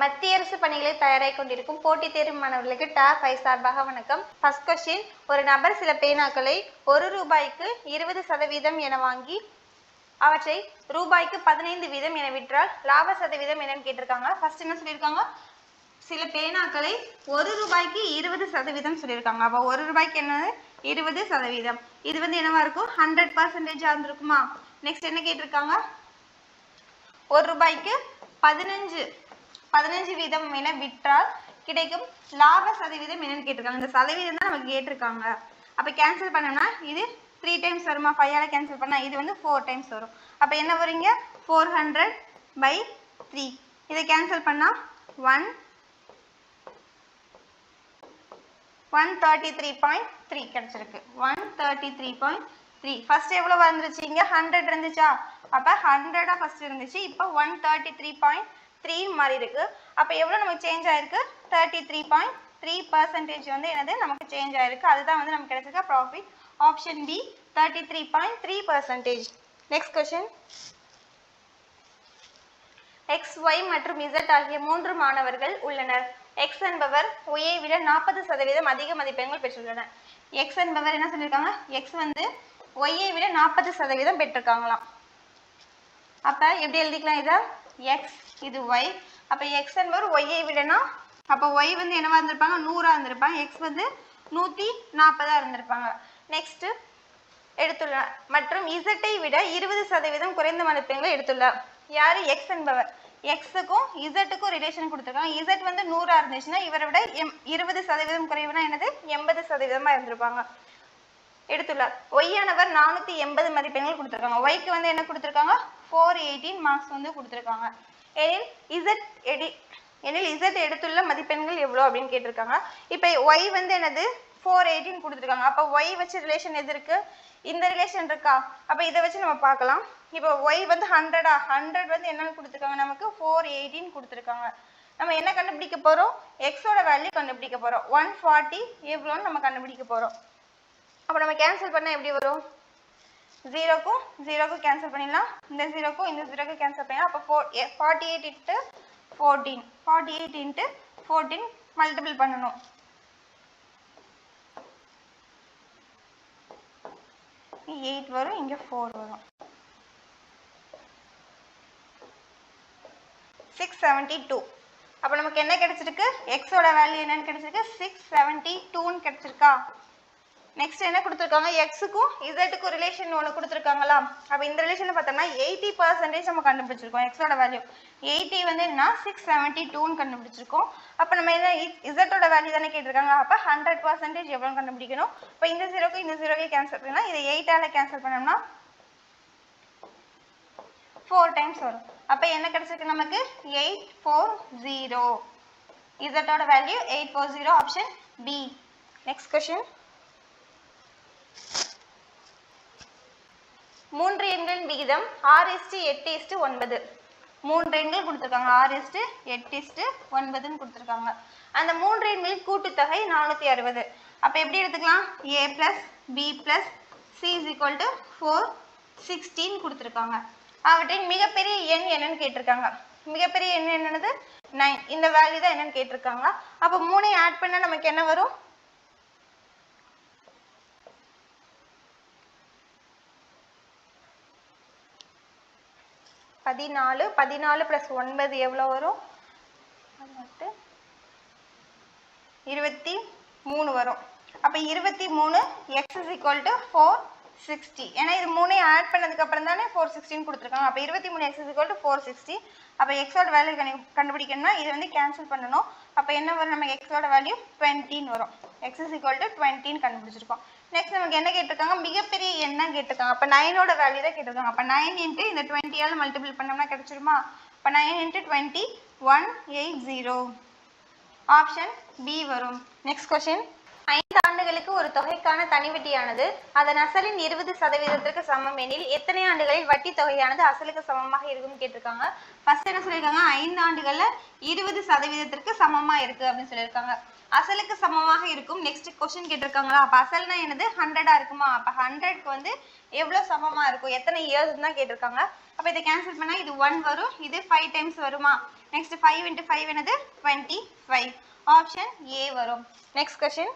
மத்திய அரசு பணிகளை தயாராகி கொண்டிருக்கும் போட்டித் தேர்வு மாணவர்களுக்கு டாப் 5 சார்பாக வணக்கம். ஃபர்ஸ்ட் கொஸ்டின், ஒரு நபர் சில பேனாக்களை ₹1 20% என வாங்கி அவற்றை ரூபாய்க்கு 15 வீதம் என விற்றால் லாப சதவீதம் என்னன்னு கேட்டிருக்காங்க. ஃபர்ஸ்ட் என்ன சொல்லியிருக்காங்க? சில பேனாக்களை ₹1 20% சொல்லியிருக்காங்க. அப்போ ₹1 என்னது 20%. இது வந்து என்னவா இருக்கும்? 100% இருந்திருக்குமா? நெக்ஸ்ட் என்ன கேட்டிருக்காங்க? ₹1 15 வீதம் என விற்றால் கிடைக்கும் லாப சதவீதம் என்னன்னு கேட்டிருக்காங்க. இந்த சதவீதம் தான் நமக்கு கேட்டிருக்காங்க. அப்ப கேன்சல் பண்ணோம்னா இது 3 டைம்ஸ் வருமா? 5ஆல கேன்சல் பண்ணா இது வந்து 4 டைம்ஸ் வரும். அப்ப என்ன வருங்க? 400/3. இதை கேன்சல் பண்ணா 133.3 கிடைச்சிருக்கு. 133.3. ஃபர்ஸ்ட் எவ்வளவு வந்துருச்சு? இங்க 100 இருந்துச்சா? அப்ப 100 ஃபர்ஸ்ட் இருந்துச்சு. இப்போ 133.3 மாறி இருக்கு. அப்ப எவ்வளவு நமக்கு சேஞ்ச் ஆயிருக்கு? 33.3% வந்து என்னது நமக்கு சேஞ்ச் ஆயிருக்கு. அதுதான் வந்து நமக்கு கிடைச்சிருக்க profit. Option B 33.3%. Next question. x, y மற்றும் z ஆகிய 3 மாணவர்கள் உள்ளனர். x என்பவர் y ஐ விட 40% அதிக மதிப்பெண்கள் பெற்றுள்ளனர். x என்பவர் என்ன சொல்லியிருக்காங்க? x வந்து y ஐ விட 40% பெற்றிருக்காங்களாம். அப்ப எப்படி எழுதிக்கலாம்? இத x, இது y. அப்ப x என்பவர் y ஐ விடனா அப்ப y வந்து என்னவா இருந்திருப்பாங்க? 100 இருந்திருப்பாங்க. x வந்து 140 இருந்திருப்பாங்க. நெக்ஸ்ட் எடுத்துள்ளார். மற்றும் z ஐ விட 20% குறைந்த மதிப்பெண்களை எடுத்துள்ளார். யாரு? x என்பவர். x க்கும் z க்கும் ரிலேஷன் கொடுத்திருக்காங்க. z வந்து 100 இருந்துச்சுன்னா இவரை விட 20% குறைவுனா என்னது? 80% இருந்திருப்பாங்க. எடுத்துள்ளார். y ஆனவர் 480 மதிப்பெண்கள் கொடுத்திருக்காங்க. y க்கு வந்து என்ன கொடுத்திருக்காங்க? 418 மார்க்ஸ் வந்து கொடுத்திருக்காங்க. எனில் z எடுத்துள்ள மதிப்பெண்கள் எவ்வளவு அப்படின்னு கேட்டிருக்காங்க. இப்ப y வந்து என்னது? 418 கொடுத்திருக்காங்க. அப்ப y வச்சு ரிலேஷன் எது இருக்கு? இந்த ரிலேஷன் இருக்கா? அப்ப இதை வச்சு நம்ம பார்க்கலாம். இப்போ y வந்து 100 வந்து என்னன்னு கொடுத்திருக்காங்க? நமக்கு 418 கொடுத்திருக்காங்க. நம்ம என்ன கண்டுபிடிக்க போறோம்? x ஓட வேல்யூ கண்டுபிடிக்க போறோம். 140 எவ்வளோன்னு நம்ம கண்டுபிடிக்க போறோம். அப்ப நம்ம கேன்சல் பண்ணா எப்படி வரும்? 0க்கும் 0க்கும் கேன்சல் பண்ணிடலாம். இந்த 0க்கும் இந்த 0க்கும் கேன்சல் பண்ணலாம். அப்ப 48 × 14 48 × 14 மல்டிபிள் பண்ணணும். இங்க 8 வரும், இங்க 4 வரும். 672. அப்ப நமக்கு என்ன கிடைச்சிருக்கு? x ஓட வேல்யூ என்னன்னு கிடைச்சிருக்கு? 672 கிடைச்சிருக்கா? நெக்ஸ்ட் என்ன கொடுத்திருக்காங்க? x க்கும் z க்கும் ரிலேஷன் ஒன்னு கொடுத்திருக்காங்களா? அப்ப இந்த ரிலேஷனை பார்த்தோம்னா 80% நம்ம கண்டுபிடிச்சிருக்கோம். x ஓட வேல்யூ 80 வந்து என்ன? 672 கண்டுபிடிச்சிருக்கோம். அப்ப நம்ம என்ன z ஓட வேல்யூ தானே கேட்டிருக்காங்க. அப்ப 100% எவ்வளவு கண்டுபிடிக்கணும்? அப்ப இந்த 0க்கு இந்த 0க்கு கேன்சல் பண்ணலாம். இதை 8ஆல கேன்சல் பண்ணோம்னா 4 டைம்ஸ் வரும். அப்ப என்ன கிடைச்சிருக்கு நமக்கு? 840. z ஓட value 840. Option B. Next question. 3 எண்களின் விகிதம் 6:8:9. 3 எண்கள் கொடுத்திருக்காங்க. 6:8:9 கொடுத்திருக்காங்க. அந்த 3 எண்களின் கூட்டுத்தொகை 460. அப்ப எப்படி எடுத்துக்கலாம்? a + b + c = 416 கொடுத்திருக்காங்க. அவற்றின் மிகப்பெரிய எண் என்னன்னு கேட்டிருக்காங்க. மிகப்பெரிய எண் என்னது? 9. இந்த வேல்யூ தான் என்னன்னு கேட்டிருக்காங்க. அப்ப 3ஐ ஆட் பண்ணா நமக்கு என்ன வரும்? 14. 14 + 9 எவ்வளவு வரும்? 23 வரும். அப்ப 23 x = 460. ஏன்னா இது 3ஐ ஆட் பண்ணதுக்கு அப்புறம் தானே 416 கொடுத்திருக்காங்க. அப்ப 23 x = 460. அப்ப x ஓட வேல்யூ கண்டுபிடிக்கணும்னா இது வந்து கேன்சல் பண்ணணும். அப்ப என்ன வரும்? நமக்கு x ஓட வேல்யூ 20 வரும். x = 20 கண்டுபிடிச்சிருக்கோம். நெக்ஸ்ட் நமக்கு என்ன கேட்டிருக்காங்க? மிகப்பெரிய எண் தான் கேட்டிருக்காங்க. அப்ப 9 ஓட வேல்யூ தான் கேட்டிருக்காங்க. அப்ப 9 × இந்த 20ஆல மல்டிபிள் பண்ணோம்னா கிடைச்சிருமா? அப்ப 9 × 20 180. ஆப்ஷன் பி வரும். Next question. 5 ஆண்டுகள் ஆண்டுகளுக்கு ஒரு தொகைக்கான தனிவட்டியானது அதன் அசலின் 20% சமம் எனில் எத்தனை ஆண்டுகளில் வட்டி தொகையானது அசலுக்கு சமமாக இருக்கும்னு கேட்டிருக்காங்க. ஃபர்ஸ்ட் என்ன சொல்லியிருக்காங்க, 5 ஆண்டுகள்ல 20% சமமா இருக்கு அப்படின்னு சொல்லியிருக்காங்க. அசலுக்கு சமமாக இருக்கும். நெக்ஸ்ட் கொஸ்டின் கேட்டிருக்காங்களா, அப்ப அசல்னா என்னது 100 இருக்குமா, அப்ப 100க்கு வந்து எவ்வளவு சமமா இருக்கும், எத்தனை இயர்ஸ் தான் கேட்டிருக்காங்க. அப்ப இதை கேன்சல் பண்ணா இது 1 வரும், இது 5 டைம்ஸ் வருமா. நெக்ஸ்ட் 5 × 5 என்னது 25. ஆப்ஷன் ஏ வரும். நெக்ஸ்ட் கொஸ்டின்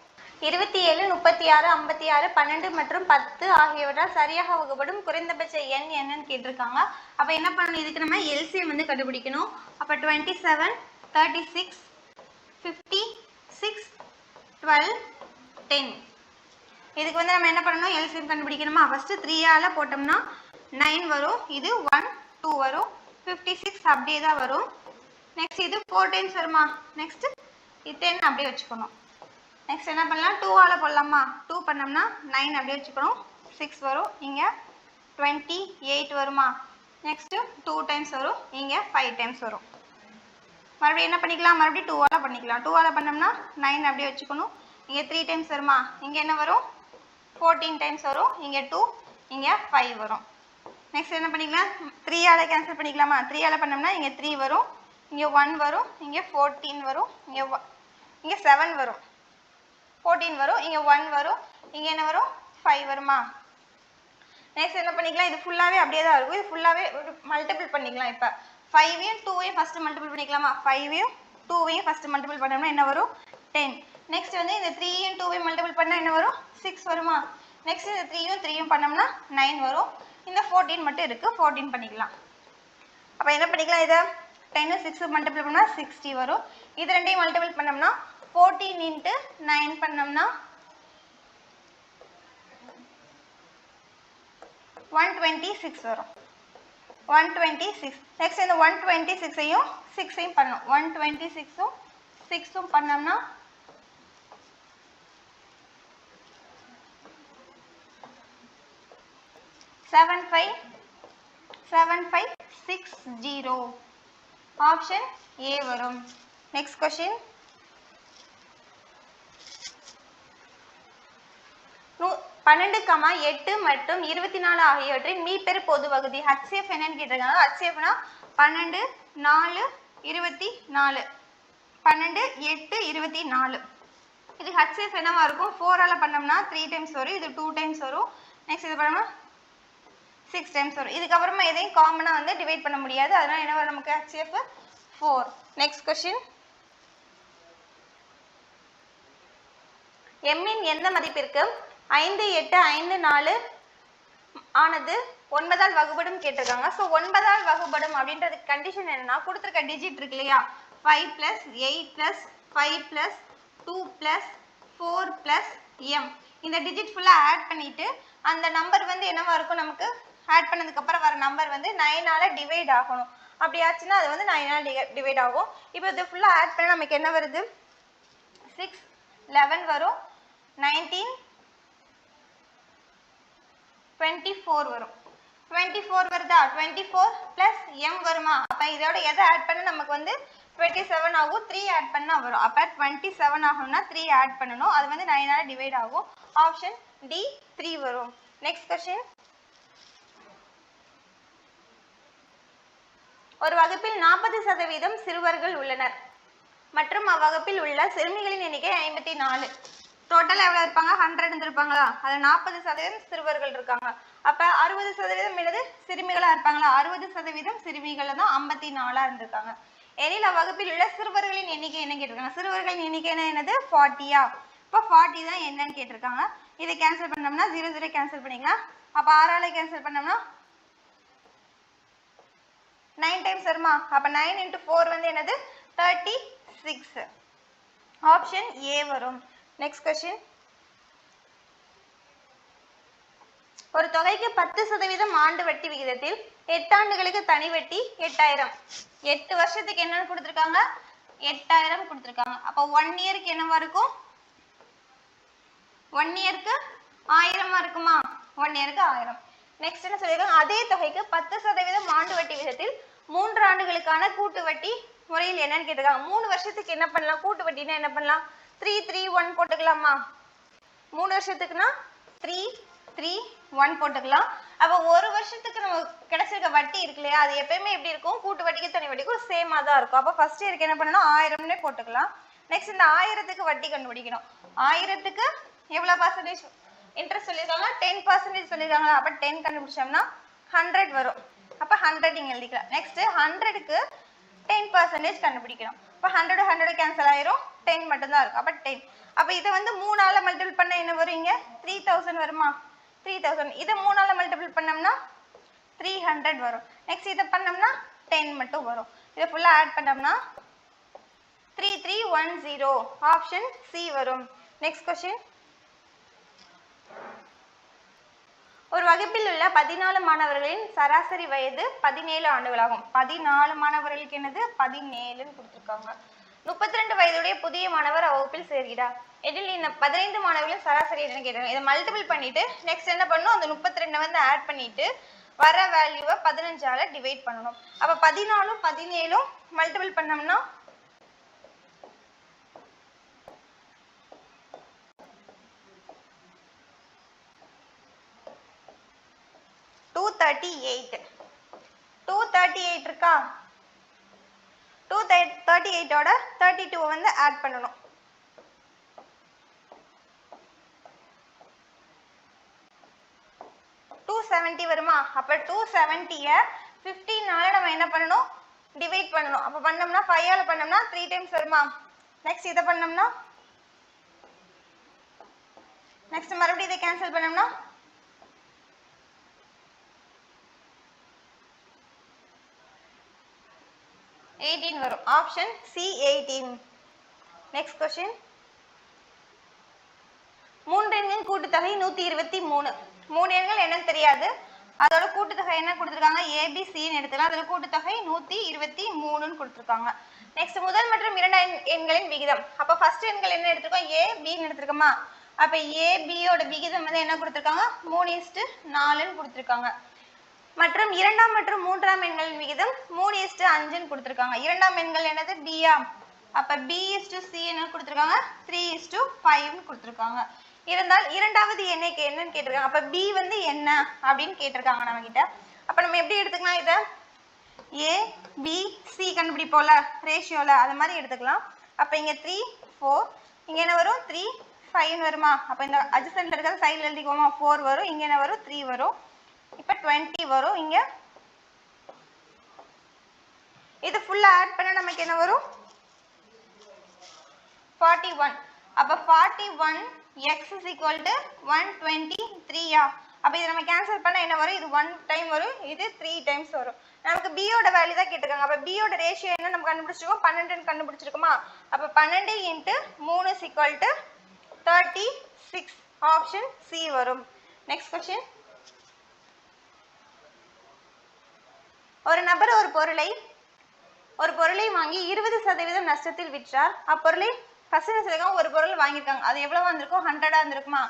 27, 36, 56, 12 மற்றும் 10 ஆகியவற்றால் சரியாக வகுப்படும் குறைந்தபட்ச எண் என்னன்னு கேட்டிருக்காங்க. அப்ப என்ன பண்ணணும், இதுக்கு நம்ம எல்சிஎம் வந்து கண்டுபிடிக்கணும். அப்ப 27, 36, 56, 12, 10. இதுக்கு வந்து நம்ம என்ன பண்ணணும், எல்சிஎம் கண்டுபிடிக்கணுமா. ஃபர்ஸ்ட் 3ஆல போட்டோம்னா 9 வரும், இது 1, 2 வரும், 56 அப்படியே தான் வரும். நெக்ஸ்ட் இது 4 டைம்ஸ் வருமா, நெக்ஸ்ட் இது 10 அப்படியே வச்சுக்கணும். நெக்ஸ்ட் என்ன பண்ணலாம், 2ஆல போடலாமா, 2 பண்ணோம்னா 9 அப்படியே வச்சுக்கணும், 6 வரும், இங்க 28 வருமா. நெக்ஸ்ட் 2 டைம்ஸ் வரும், இங்க 5 டைம்ஸ் வரும். மறுபடியும் என்ன பண்ணிக்கலாம், மறுபடியும் 2ஆல பண்ணிக்கலாம். 2ஆல பண்ணோம்னா 9 அப்படியே வச்சுக்கணும், இங்க 3 டைம்ஸ் வருமா, இங்க என்ன வரும் 14 டைம்ஸ் வரும், இங்க 2, இங்க 5 வரும். நெக்ஸ்ட் என்ன பண்ணிக்கலாம், 3ஆல கேன்சல் பண்ணிக்கலாமா. 3ஆல பண்ணோம்னா இங்க 3 வரும், இங்க 1 வரும், இங்க 14 வரும், இங்க 7 வரும், 14 வரும், இங்க 1 வரும், இங்க என்ன வரும் 5 வருமா. நெக்ஸ்ட் என்ன பண்ணிக்கலாம், இது ஃபுல்லாவே அப்படியே தான் இருக்கும், இது ஃபுல்லாவே மல்டிபிள் பண்ணிக்கலாம். இப்ப 5ஐயும் 2ஐயும் ஃபர்ஸ்ட் மல்டிபிள் பண்ணிக்கலாமா. 5ஐயும் 2ஐயும் ஃபர்ஸ்ட் மல்டிபிள் பண்ணோம்னா என்ன வரும் 10. நெக்ஸ்ட் வந்து இந்த 3ஐயும் 2ஐயும் மல்டிபிள் பண்ணா என்ன வரும் 6 வருமா. நெக்ஸ்ட் இந்த 3ஐயும் 3ஐயும் பண்ணோம்னா 9 வரும், இந்த 14 மட்டும் இருக்கு, 14 பண்ணிக்கலாம். அப்ப என்ன பண்ணிக்கலாம், இதை 10 6 மல்டிபிள் பண்ணா 60 வரும். இது ரெண்டையும் மல்டிபிள் பண்ணோம்னா 14 × 9 பண்ணோம்னா 126 வரும், 126. நெக்ஸ்ட் இந்த 126ஐயும் 6ஐயும் பண்ணணும், 126ம் 6ம் பண்ணோம்னா 7560. ஆப்ஷன் ஏ வரும். நெக்ஸ்ட் கொஸ்டின் 12, 8 மற்றும் 24 ஆகியவற்றின் மீப்பெரு பொது வகுதி HCF என்னன்னு கேட்டிருக்காங்க. HCFனா 12, 4, 24, 12, 8, 24. இது HCF என்னவா இருக்கும், 4ஆல பண்ணோம்னா 3 டைம்ஸ் வரும், இது 2 டைம்ஸ் வரும். நெக்ஸ்ட் இது பண்ணோம்னா 6 டைம்ஸ் வரும். இதுக்கப்புறமா எதையும் காமனா வந்து டிவைட் பண்ண முடியாது, அதனால என்ன வரும் நமக்கு HCF 4. நெக்ஸ்ட் கொஸ்டின் m இன் எந்த மதிப்பிற்கு 5, 8, 5, 4 ஆனது 9ஆல் வகுபடும் கேட்டிருக்காங்க. ஸோ 9ஆல் வகுபடும் அப்படின்றதுக்கு கண்டிஷன் என்னன்னா, கொடுத்துருக்க டிஜிட் இருக்கு இல்லையா, 5 + 8 + 5 + 2 + 4 + m. இந்த டிஜிட் ஃபுல்லா ஆட் பண்ணிட்டு அந்த நம்பர் வந்து என்னவா இருக்கும், நமக்கு ஆட் பண்ணதுக்கு அப்புறம் வர நம்பர் வந்து 9ஆல டிவைட் ஆகணும். அப்படி ஆச்சுன்னா அது வந்து 9ஆல டிவைட் ஆகும். இப்போ இது ஃபுல்லா ஆட் பண்ணா நமக்கு என்ன வருது, 6, 11 வரும், 19, 24 வரும். 24 வருதா, 24 + m வருமா. அப்ப இதோட எதை ஆட் பண்ண நமக்கு வந்து 27 ஆகும், 3 ஆட் பண்ணா வரும். அப்ப 27 ஆகணும்னா 3 ஆட் பண்ணணும், அது வந்து 9ஆல டிவைட் ஆகும். ஆப்ஷன் டி 3 வரும். நெக்ஸ்ட் கொஸ்டின் ஒரு வகுப்பில் 40% சிறுவர்கள் உள்ளனர் மற்றும் அவ்வகுப்பில் உள்ள சிறுமிகளின் எண்ணிக்கை 54. டோட்டல் எவ்வளவு இருப்பாங்க, 100 இருப்பாங்களா, அதுல 40% சிறுவர்கள் இருக்காங்க. அப்ப 60% என்னது சிறுமிகளா இருப்பாங்களா, 60% சிறுமிகள் தான் 54 இருந்திருக்காங்க. எனில் அவ்வகுப்பில் உள்ள சிறுவர்களின் எண்ணிக்கை என்ன கேட்டிருக்காங்க. சிறுவர்களின் எண்ணிக்கை என்னது 40. இப்போ 40 தான் என்னன்னு கேட்டிருக்காங்க. இதை கேன்சல் பண்ணோம்னா 0 0 கேன்சல் பண்ணிக்கலாம். அப்ப 6ஆல கேன்சல் பண்ணோம்னா 9 டைம்ஸ் வருமா. அப்ப 9 × 4 வந்து என்னது 36. ஆப்ஷன் ஏ வரும். நெக்ஸ்ட் கொஸ்டின் ஒரு தொகைக்கு 10% ஆண்டு வட்டி விகிதத்தில் 8 ஆண்டுகளுக்கு தனி வட்டி 8000. 8 வருஷத்துக்கு என்னன்னு கொடுத்திருக்காங்க, 8000 கொடுத்திருக்காங்க. அப்ப 1 இயருக்கு என்னவா இருக்கும், 1 இயருக்கு 1000 இருக்குமா, 1 இயருக்கு 1000. நெக்ஸ்ட் என்ன சொல்லிருக்காங்க, அதே தொகைக்கு 10% ஆண்டு வட்டி விகிதத்தில் 3 ஆண்டுகளுக்கான கூட்டு வட்டி முறையில் என்னன்னு கேட்டிருக்காங்க. 3 வருஷத்துக்கு என்ன பண்ணலாம், கூட்டு வட்டினா என்ன பண்ணலாம், 3 3 1 போட்டுக்கலாமா. 3 வருஷத்துக்குனா 3 3 1 போட்டுக்கலாம். அப்ப ஒரு வருஷத்துக்கு நம்ம கிடைச்சிருக்க வட்டி இருக்கு இல்லையா, அது எப்பயுமே எப்படி இருக்கும், கூட்டு வட்டிக்கு தனி வட்டிக்கும் சேமா தான் இருக்கும். அப்ப ஃபர்ஸ்ட் இயருக்கு என்ன பண்ணணும், 1000னே போட்டுக்கலாம். நெக்ஸ்ட் இந்த 1000க்கு வட்டி கண்டுபிடிக்கணும். 1000க்கு எவ்வளவு பர்சன்டேஜ் இன்ட்ரெஸ்ட் சொல்லிருக்காங்க, 10% சொல்லிருக்காங்க. அப்ப 10 கண்டுபிடிச்சோம்னா 100 வரும். அப்ப 100 இங்க எழுதிக்கலாம். நெக்ஸ்ட் 100க்கு 10% கண்டுபிடிக்கணும். அப்ப 100 100 கேன்சல் ஆயிரும், 10 மட்டும் தான் இருக்கும். அப்ப 10. அப்ப இதை வந்து 3ஆல மல்டிபிள் பண்ண என்ன வரும், இங்க 3000 வருமா, 3000. இதை 3ஆல மல்டிபிள் பண்ணோம்னா 300 வரும். நெக்ஸ்ட் இதை பண்ணோம்னா 10 மட்டும் வரும். இதை ஃபுல்லா ஆட் பண்ணோம்னா 3310 ஆப்ஷன் சி வரும். Next question. ஒரு வகுப்பில் உள்ள 14 மாணவர்களின் சராசரி வயது 17 ஆண்டுகளாகும். 14 மாணவர்களுக்கு என்னது 17ன்னு கொடுத்திருக்காங்க. 32 வயதுடைய புதிய மாணவர் வகுப்பில் சேர்கிறார். இதில் இந்த 15 மாணவர்களின் சராசரி என்னன்னு கேட்டாங்க. இதை மல்டிபிள் பண்ணிட்டு நெக்ஸ்ட் என்ன பண்ணணும், அந்த 32 வந்து ஆட் பண்ணிட்டு வர வேல்யூவை 15ஆல டிவைட் பண்ணணும். அப்ப 14 17 மல்டிபிள் பண்ணோம்னா 238. 238 இருக்கா, 238 ஓட 32 வந்து ஆட் பண்ணணும். 270 வருமா. அப்ப 270 15ஆல நம்ம என்ன பண்ணணும், டிவைட் பண்ணணும். அப்ப பண்ணோம்னா 5ஆல பண்ணோம்னா 3 டைம்ஸ் வருமா. நெக்ஸ்ட் இத பண்ணோம்னா நெக்ஸ்ட் மறுபடியும் இதை கேன்சல் பண்ணோம்னா 18 வரும். Option C 18. Next question. 3 எண்களின் கூட்டுத்தொகை 123. 3 எண்கள் என்னன்னு தெரியாது, அதோட கூட்டுத்தொகை என்ன கொடுத்திருக்காங்க, ஏபிசின்னு எடுத்துக்கலாம். அதோட கூட்டுத்தொகை 123ன்னு கொடுத்திருக்காங்க. நெக்ஸ்ட் முதல் மற்றும் இரண்டாம் எண்களின் விகிதம். அப்ப ஃபர்ஸ்ட் எண்கள் என்ன எடுத்திருக்கோம், ஏ பின்னு எடுத்திருக்கோமா. அப்ப ஏ பியோட விகிதம் வந்து என்ன கொடுத்திருக்காங்க, 3:4ன்னு கொடுத்திருக்காங்க. மற்றும் இரண்டாம் மற்றும் மூன்றாம் எண்களின் விகிதம் 3:5ன்னு கொடுத்திருக்காங்க. இரண்டாம் எண்கள் என்னது, பியா. அப்ப b/c என்ன கொடுத்திருக்காங்க, 3:5ன்னு கொடுத்திருக்காங்க. இருந்தால் இரண்டாவது எண்ணுக்கு என்னன்னு கேட்டிருக்காங்க. அப்ப b வந்து என்ன அப்படின்னு கேட்டிருக்காங்க நம்ம கிட்ட. அப்ப நம்ம எப்படி எடுத்துக்கலாம், இத a b c கண்டுபிடிப்போம்ல ரேஷியோல, அது மாதிரி எடுத்துக்கலாம். அப்ப இங்க 3 4, இங்க என்ன வரும் 3 5 வருமா. அப்ப இந்த அட்ஜசன்ட்ல இருக்கிறத சைடுல எழுதிக்கோமா, 4 வரும். இங்க என்ன வரும் 3 வரும். இப்ப 20 வரும். இங்க இது ஃபுல்லா ஆட் பண்ண நமக்கு என்ன வரும், 41. அப்ப 41x is equal to 123. அப்ப இத நம்ம கேன்சல் பண்ணா என்ன வரும், இது 1 டைம் வரும், இது 3 டைம்ஸ் வரும். நமக்கு b யோட வேல்யூ தான் கேட்டிருக்காங்க. அப்ப b யோட ரேஷியோ என்ன நம்ம கண்டுபிடிச்சிருக்கோம், 12 கண்டுபிடிச்சிருக்கோமா. அப்ப 12 × 3 is equal to 36. Option C வரும். Next question. ஒரு நபர் ஒரு பொருளை வாங்கி 20% நஷ்டத்தில் விற்றார். அப்பொருளை ஃபர்ஸ்ட் என்ன சொல்லிருக்காங்க, ஒரு பொருள் வாங்கியிருக்காங்க, அது எவ்வளவு வந்திருக்கும், 100 இருந்திருக்குமா.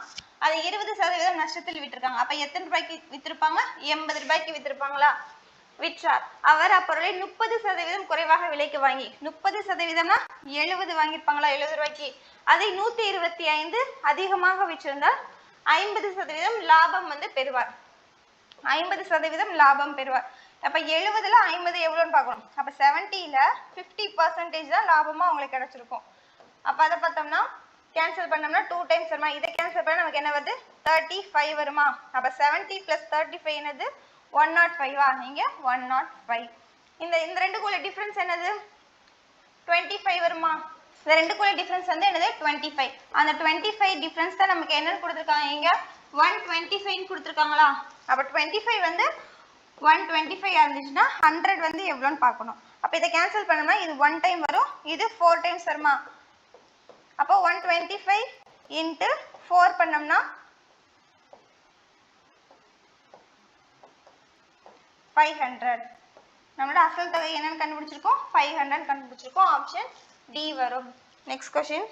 அது 20% நஷ்டத்தில் விற்றிருக்காங்க. அப்ப எத்தனை ரூபாய்க்கு வித்திருப்பாங்க, 80 ரூபாய்க்கு வித்திருப்பாங்களா. விற்றார். அவர் அப்பொருளை 30% குறைவாக விலைக்கு வாங்கி, 30%னா 70 வாங்கியிருப்பாங்களா 70 ரூபாய்க்கு, அதை 125 அதிகமாக விற்றிருந்தால் 50% லாபம் வந்து பெறுவார். 50% லாபம் பெறுவார். அப்ப 70ல 50 எவ்வளவுன்னு பார்க்கணும். அப்ப 70ல 50% தான் லாபமா உங்களுக்கு கிடைச்சிருக்கும். அப்ப அதை பார்த்தோம்னா கேன்சல் பண்ணோம்னா 2 டைம்ஸ் வருமா. இதை கேன்சல் பண்ணா நமக்கு என்ன வருது, 35 வருமா. அப்ப 70 + 35 என்னது, 105. நீங்க 105. இந்த ரெண்டுக்குள்ள டிஃபரன்ஸ் என்னது, 25 வருமா. இந்த ரெண்டுக்குள்ள டிஃபரன்ஸ் வந்து என்னது, 25. அந்த 25 டிஃபரன்ஸ் தான் நமக்கு என்னன்னு கொடுத்திருக்காங்க, இங்க 125 கொடுத்திருக்காங்களா. அப்ப 25 வந்து 125 இருந்துச்சுன்னா 100 வந்து எவ்வளவுன்னு பார்க்கணும். அப்ப இதை கேன்சல் பண்ணோம்னா இது 1 டைம் வரும், இது 4 டைம்ஸ் வருமா. அப்போ 125 × 4 பண்ணோம்னா 500. நம்மளோட அசல் தொகை என்னன்னு கண்டுபிடிச்சிருக்கோம், 500 கண்டுபிடிச்சிருக்கோம். ஆப்ஷன் டி வரும். Next question.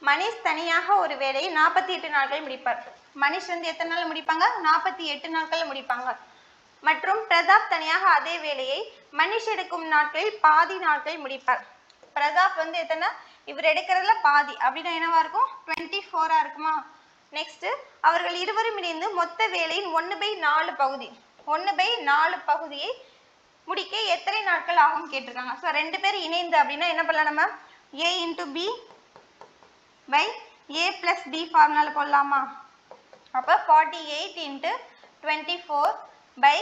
மனிஷ் தனியாக ஒரு வேலையை 48 நாட்கள் முடிப்பார். மனிஷ் வந்து எத்தனை நாள் முடிப்பாங்க, 48 நாட்கள் முடிப்பாங்க. மற்றும் பிரதாப் தனியாக அதே வேலையை மனிஷ் எடுக்கும் நாட்களில் பாதி நாட்கள் முடிப்பார். பிரதாப் வந்து எத்தனை இவர் எடுக்கிறதுல பாதி அப்படின்னா என்னவா இருக்கும் 24 இருக்குமா. நெக்ஸ்ட் அவர்கள் இருவரும் இணைந்து மொத்த வேலையின் 1/4 பகுதி 1/4 பகுதியை முடிக்க எத்தனை நாட்கள் ஆகும் கேட்டிருக்காங்க. ஸோ 2 பேர் இணைந்து அப்படின்னா என்ன பண்ணலாம், நம்ம a into b by a plus b ஃபார்முலால போடலாமா. அப்போ 48 into 24 by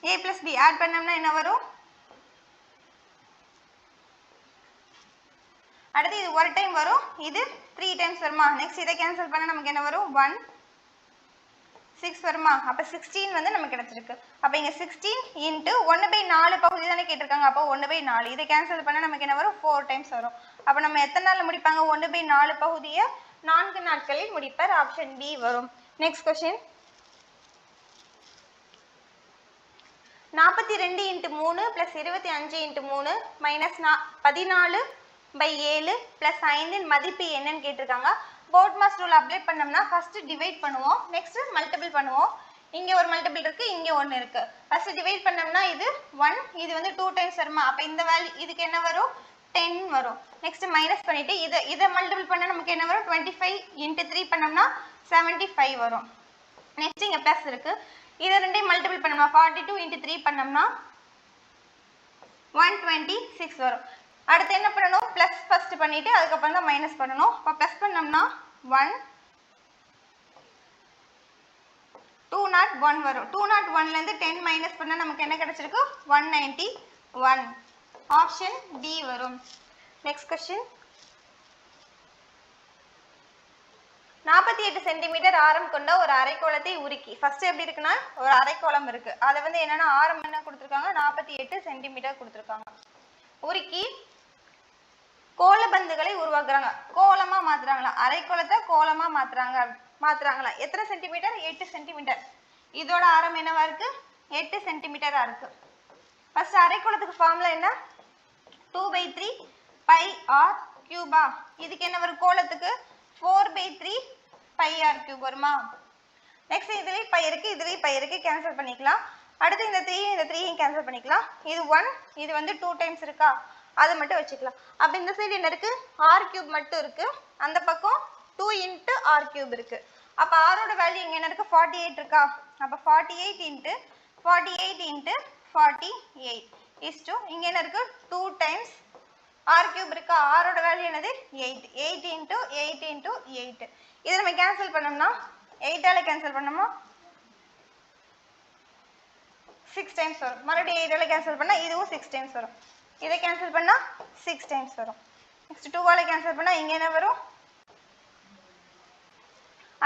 a plus b add பண்ணோம்னா என்ன வரும், அடுத்து இது ஒரு டைம் வரும், இது 3 டைம்ஸ் வருமா. நெக்ஸ்ட் இதை கேன்சல் பண்ண நமக்கு என்ன வரும் 1 6 வருமா. அப்போ 16 வந்து நமக்கு கிடைச்சிருக்கு. அப்போ இங்கே 16 இன்ட்டு 1/4 பகுதி தானே கேட்டிருக்காங்க. அப்போ 1/4 இதை கேன்சல் பண்ண நமக்கு என்ன வரும் 4 டைம்ஸ் வரும். அப்போ நம்ம எத்தனை நாளில் முடிப்பாங்க 1/4 பகுதியை 4 நாட்களில் முடிப்பார். ஆப்ஷன் பி வரும். Next question 42 into 3 plus 25 into 3 minus 14/7 plus 5 மதிப்பு என்னன்னு கேட்டிருக்காங்க. போர்ட் மாஸ் ரூல் அப்ளை பண்ணோம்னா ஃபர்ஸ்ட் டிவைட் பண்ணுவோம், நெக்ஸ்ட் மல்டிபிள் பண்ணுவோம். இங்கே ஒரு மல்டிபிள் இருக்கு, இங்கே ஒன்று இருக்கு. ஃபர்ஸ்ட் டிவைட் பண்ணோம்னா இது 1, இது வந்து 2 டைம்ஸ் வருமா. அப்போ இந்த வேல்யூ இதுக்கு என்ன வரும் 10 வரும். நெக்ஸ்ட் மைனஸ் பண்ணிட்டு இதை மல்டிபிள் பண்ண நமக்கு என்ன வரும் 25 into 3 பண்ணோம்னா 75 வரும். நெக்ஸ்ட் இங்கே ப்ளஸ் இருக்கு, இதை ரெண்டையும் மல்டிபிள் பண்ணோம்னா 42 into 3 பண்ணோம்னா 126 வரும். அடுத்து என்ன பண்ணணும், பிளஸ் ஃபர்ஸ்ட் பண்ணிட்டு அதுக்கப்புறம் தான் மைனஸ் பண்ணணும். இப்போ பிளஸ் பண்ணோம்னா 201 வரும். 201லேருந்து 10 மைனஸ் பண்ணால் நமக்கு என்ன கிடைச்சிருக்கு 191. ஆப்ஷன் டி வரும். நெக்ஸ்ட் கொஸ்டின் 48 சென்டிமீட்டர் ஆரம் கொண்ட ஒரு அரைக்கோளத்தை உருக்கி, ஃபர்ஸ்ட் எப்படி இருக்குன்னா ஒரு அரைக்கோளம் இருக்கு, அதை வந்து என்னன்னா ஆரம் என்ன கொடுத்துருக்காங்க 48 சென்டிமீட்டர் கொடுத்துருக்காங்க. உருக்கி கோலபந்துகளை உருவாக்குறாங்க, கோலமா மாத்துறாங்களா, அரைக்கோளத்தை கோலமா மாத்துறாங்களா. எத்தனை சென்டிமீட்டர் 8 சென்டிமீட்டர். இதோட ஆரம் என்னவா இருக்கு 8 சென்டிமீட்டரா இருக்கு. ஃபர்ஸ்ட் அரைக்கோளத்துக்கு ஃபார்முலா என்ன 2/3 பை ஆர் கியூபா. இதுக்கு என்ன வரும் கோலத்துக்கு 4/3 பை ஆர் கியூப் வருமா. நெக்ஸ்ட் இதுலேயும் பை இருக்கு, இதுலேயும் பை இருக்கு, கேன்சல் பண்ணிக்கலாம். அடுத்து இந்த 3யும் கேன்சல் பண்ணிக்கலாம். இது 1, இது வந்து 2 டைம்ஸ் இருக்கா, அதை மட்டும் வச்சுக்கலாம். அப்போ இந்த சைடு என்ன இருக்கு ஆர் கியூப் மட்டும் இருக்கு, அந்த பக்கம் 2 into ஆர் கியூப் இருக்கு. அப்போ ஆரோட வேல்யூ இங்கே என்ன இருக்கு 48 இருக்கா. அப்போ 48 into 48 இஸ் டு இங்கே என்ன இருக்கு 2 டைம்ஸ் ஆர் கியூப் இருக்கா. ஆரோட வேல்யூ என்னது 8 into 8. இதை நம்ம கேன்சல் பண்ணோம்னா 8ஆல கேன்சல் பண்ணோம்னா 6 டைம்ஸ் வரும். மறுபடியும் 8ஆல கேன்சல் பண்ணா இதுவும் 6 டைம்ஸ் வரும். இதை கேன்சல் பண்ணா 6 டைம்ஸ் வரும். நெக்ஸ்ட் 2ஆல கேன்சல் பண்ணா இங்க என்ன வரும்,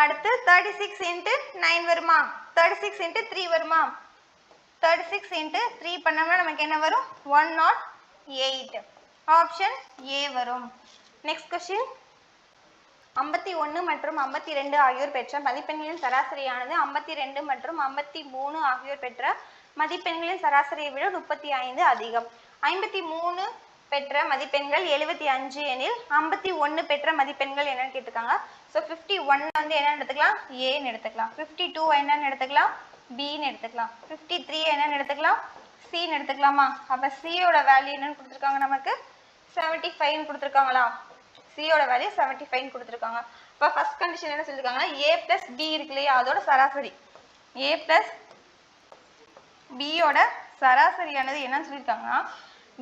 அடுத்து 36 into 9 வருமா, 36 into 3 வருமா. 36 into 3 பண்ணோம்னா நமக்கு என்ன வரும் 108. ஆப்ஷன் ஏ வரும். நெக்ஸ்ட் கொஸ்டின் 51 மற்றும் 52 ஆகியோர் பெற்ற மதிப்பெண்களின் சராசரியானது 52 மற்றும் 53 ஆகியோர் பெற்ற மதிப்பெண்களின் சராசரியை விட 35 அதிகம். 53 பெற்ற மதிப்பெண்கள் 75 எனில் 51 பெற்ற மதிப்பெண்கள் என்னன்னு கேட்டிருக்காங்க. ஸோ 51 வந்து என்னன்னு எடுத்துக்கலாம் ஏன்னு எடுத்துக்கலாம், 52 என்னன்னு எடுத்துக்கலாம் பின்னு எடுத்துக்கலாம், 53 என்னன்னு எடுத்துக்கலாம் சின்னு எடுத்துக்கலாமா. அப்போ சியோட வேல்யூ என்னன்னு கொடுத்துருக்காங்க நமக்கு 75 கொடுத்துருக்காங்களா. சியோட வேல்யூ 75 கொடுத்துருக்காங்க. இப்போ ஃபர்ஸ்ட் கண்டிஷன் என்ன சொல்லியிருக்காங்கன்னா ஏ பிளஸ் பி இருக்கு இல்லையா, அதோட சராசரி ஏ பிளஸ் பியோட சராசரியானது என்னன்னு சொல்லியிருக்காங்கன்னா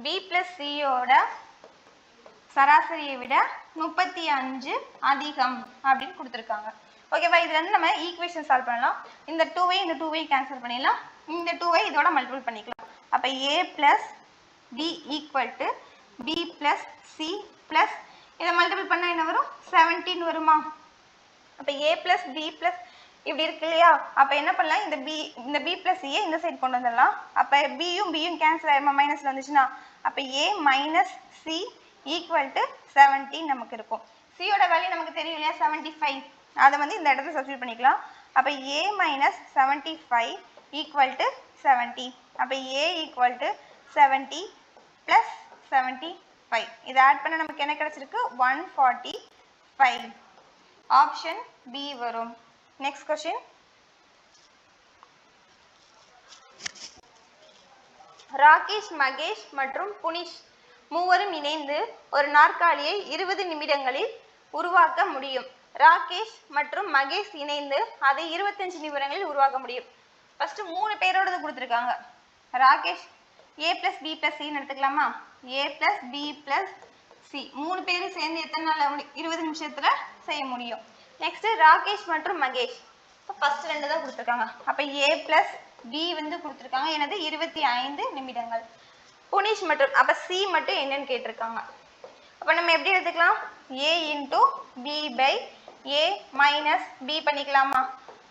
பி பிளஸ் சியோட சராசரியை விட 35 அதிகம் அப்படின்னு கொடுத்துருக்காங்க. ஓகேவா, இதுல இருந்து நம்ம ஈக்குவேஷன் சால்வ் பண்ணலாம். இந்த 2ஐ கேன்சல் பண்ணிடலாம், இந்த 2ஐ இதோட மல்டிபிள் பண்ணிக்கலாம். அப்போ A plus B equal to B plus C plus இதை மல்டிபிள் பண்ணால் என்ன வரும் 17 வருமா. அப்போ ஏ பிளஸ் பி பிளஸ் இப்படி இருக்கு இல்லையா, அப்போ என்ன பண்ணலாம் இந்த பி பிளஸ் சியை இந்த சைடு கொண்டு வந்துடலாம். அப்போ பியும் கேன்சல் ஆயிருமா மைனஸ்ல வந்துச்சுன்னா. அப்போ ஏ மைனஸ் சி ஈக்குவல் டு 17 நமக்கு இருக்கும். சியோட வேல்யூ நமக்கு தெரியும் இல்லையா 75, அதை வந்து இந்த இடத்துல சப்ஸ்டிட்யூட் பண்ணிக்கலாம். அப்போ ஏ மைனஸ் 75 ஈக்குவல் டு 70. அப்போ ஏ ஈக்குவல் டு 70 பிளஸ் 75. இதை ஆட் பண்ண நமக்கு என்ன கிடைச்சிருக்கு 145. ஆப்ஷன் பி வரும். நெக்ஸ்ட் கொஸ்டின் ராகேஷ் மகேஷ் மற்றும் புனிஷ் மூவரும் இணைந்து ஒரு நாற்காலியை 20 நிமிடங்களில் உருவாக்க முடியும். ராகேஷ் மற்றும் மகேஷ் இணைந்து அதை 25 நிமிடங்களில் உருவாக்க முடியும். ஃபர்ஸ்ட் 3 பேரோடது கொடுத்துருக்காங்க. Rakesh a plus b plus c எடுத்துக்கலாமா? a plus b plus c 3 பேரும் சேர்ந்து எத்தனை நாள் 20 நிமிஷத்துல செய்ய முடியும். நெக்ஸ்ட் ராகேஷ் மற்றும் மகேஷ் ஃபர்ஸ்ட் 2 தான் கொடுத்துருக்காங்க. அப்ப a plus b வந்து கொடுத்துருக்காங்க. எனது 25 நிமிடங்கள். புனிஷ் மற்றும் அப்ப c மட்டும் என்னன்னு கேட்டிருக்காங்க. அப்ப நம்ம எப்படி எடுத்துக்கலாம்? a into b by a minus b பண்ணிக்கலாமா?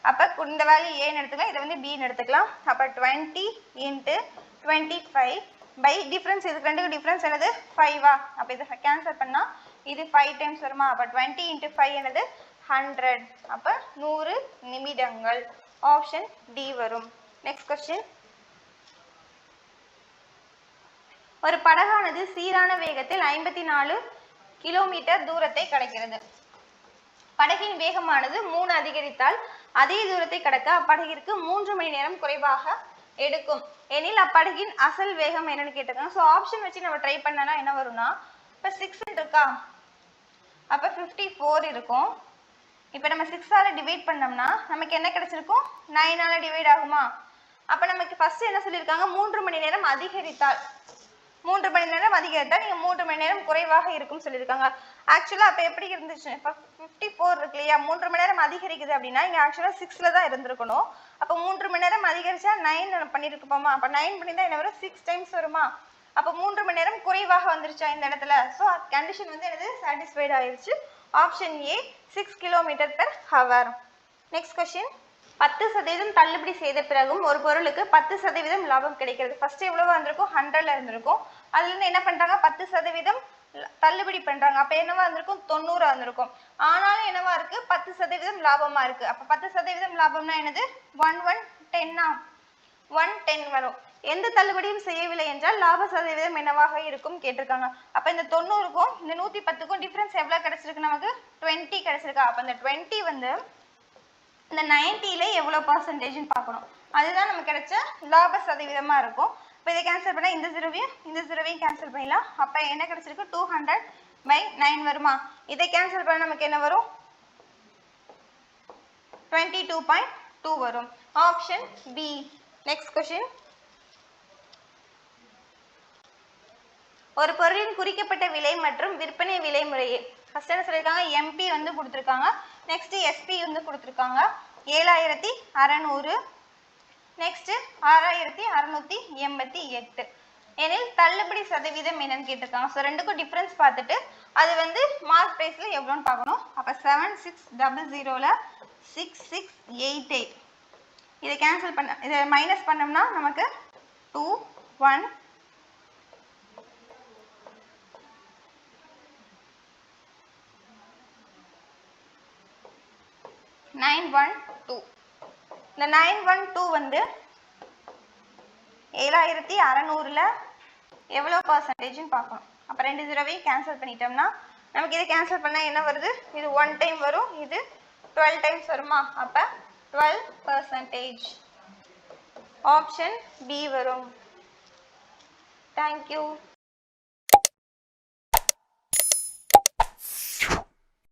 அப்ப இந்த வேல்யூ a ன்னு எடுத்துக்கலாம், இதை வந்து b ன்னு எடுத்துக்கலாம். அப்ப 20 into 25 by டிஃபரன்ஸ், இதுக்கு ரெண்டுக்கு டிஃபரன்ஸ் என்னது 5 அப்ப இதை கேன்சல் பண்ணா இது 5 டைம்ஸ் வருமா? அப்ப 20 into 5 என்னது 100. அப்ப 100 நிமிடங்கள். ஆப்ஷன் டி வரும். Next question. ஒரு படகானது சீரான வேகத்தில் 54 கிலோமீட்டர் தூரத்தை கடக்கிறது. படகின் வேகமானது 3 அதிகரித்தால் அதே தூரத்தை கடக்க அப்படகிற்கு 3 மணி நேரம் குறைவாக எடுக்கும் எனில் அப்படகின் அசல் வேகம் என்னன்னு கேட்டிருக்காங்க. ஸோ ஆப்ஷன் வச்சு நம்ம ட்ரை பண்ணனா என்ன வரும்னா, இப்போ 6 இருக்கா, அப்போ 54 இருக்கும். இப்போ நம்ம 6ஆல டிவைட் பண்ணோம்னா நமக்கு என்ன கிடைச்சிருக்கும்? 9ஆல டிவைட் ஆகுமா? அப்போ நமக்கு ஃபர்ஸ்ட் என்ன சொல்லியிருக்காங்க? 3 மணி நேரம் அதிகரித்தால் 3 மணி நேரம் அதிகரித்தால் நீங்க 3 மணி நேரம் குறைவாக இருக்கும் சொல்லியிருக்காங்க. ஆக்சுவலா அப்ப எப்படி இருந்துச்சு? 54 இருக்கு இல்லையா, 3 மணி நேரம் அதிகரிக்குது அப்படின்னா இங்க ஆக்சுவலா 6ல தான் இருந்திருக்கணும். அப்ப 3 மணி நேரம் அதிகரிச்சா 9 பண்ணிருக்கோமா? அப்ப 9 பண்ணிதான் என்ன வரும்? 6 டைம்ஸ் வருமா? அப்ப 3 மணி நேரம் குறைவாக வந்துருச்சா இந்த இடத்துல? ஸோ கண்டிஷன் வந்து என்னது? சாட்டிஸ்ஃபைட் ஆயிருச்சு. Option A 6 kilometre per hour. Next question. 10% தள்ளுபடி செய்த பிறகும் ஒரு பொருளுக்கு 10% லாபம் கிடைக்கிறது. ஃபர்ஸ்ட் எவ்வளவு வந்திருக்கும்? 100ல இருந்திருக்கும். அதுல இருந்து என்ன பண்றாங்க? 10% தள்ளுபடி பண்றாங்க. அப்ப என்னவா இருந்திருக்கும்? 90 வந்திருக்கும். ஆனாலும் என்னவா இருக்கு? 10% லாபமா இருக்கு. அப்ப 10% லாபம்னா என்னது? 110 110 வரும். எந்த தள்ளுபடியும் செய்யவில்லை என்றால் லாப சதவீதம் என்னவாக இருக்கும் கேட்டிருக்காங்க. அப்ப இந்த 90க்கும் இந்த 110க்கும் டிஃபரன்ஸ் எவ்வளவு கிடைச்சிருக்கு? நமக்கு 20 கிடைச்சிருக்கா? அப்ப இந்த 20 வந்து இந்த 90ல எவ்வளவு பர்சன்டேஜ்னு பார்க்கணும். அதுதான் நமக்கு கிடைச்ச லாப சதவீதமா இருக்கும். இப்போ இதை கேன்சல் பண்ணா இந்த 0வையும் கேன்சல் பண்ணிடலாம். அப்ப என்ன கிடைச்சிருக்கு? 200/9 வருமா? இதை கேன்சல் பண்ணா நமக்கு என்ன வரும்? 22.2 வரும். Option B. Next question. ஒரு பொருளின் குறிக்கப்பட்ட விலை மற்றும் விற்பனை விலை முறையே. ஃபர்ஸ்ட் என்ன சொல்லிருக்காங்க? எம்பி வந்து கொடுத்திருக்காங்க. நெக்ஸ்ட் எஸ்பி வந்து கொடுத்திருக்காங்க. 7600. நெக்ஸ்ட் 6688 எனில் தள்ளுபடி சதவீதம் என்னன்னு கேட்டிருக்காங்க. ஸோ ரெண்டுக்கும் டிஃபரன்ஸ் பார்த்துட்டு அது வந்து மார்க் பிரைஸ்ல எவ்வளோன்னு பார்க்கணும். அப்போ 7600ல 6688 இதை கேன்சல் பண்ண, இதை மைனஸ் பண்ணோம்னா நமக்கு 912. இந்த 912 வந்து 7600ல எவ்வளவு பர்சன்டேஜ்னு பார்க்கணும். அப்ப 2 0வையும் கேன்சல் பண்ணிட்டோம்னா நமக்கு இதை கேன்சல் பண்ணா என்ன வருது? இது 1 டைம் வரும், இது 12 டைம்ஸ் வருமா? அப்ப 12%. ஆப்ஷன் பி வரும். தேங்க்யூ.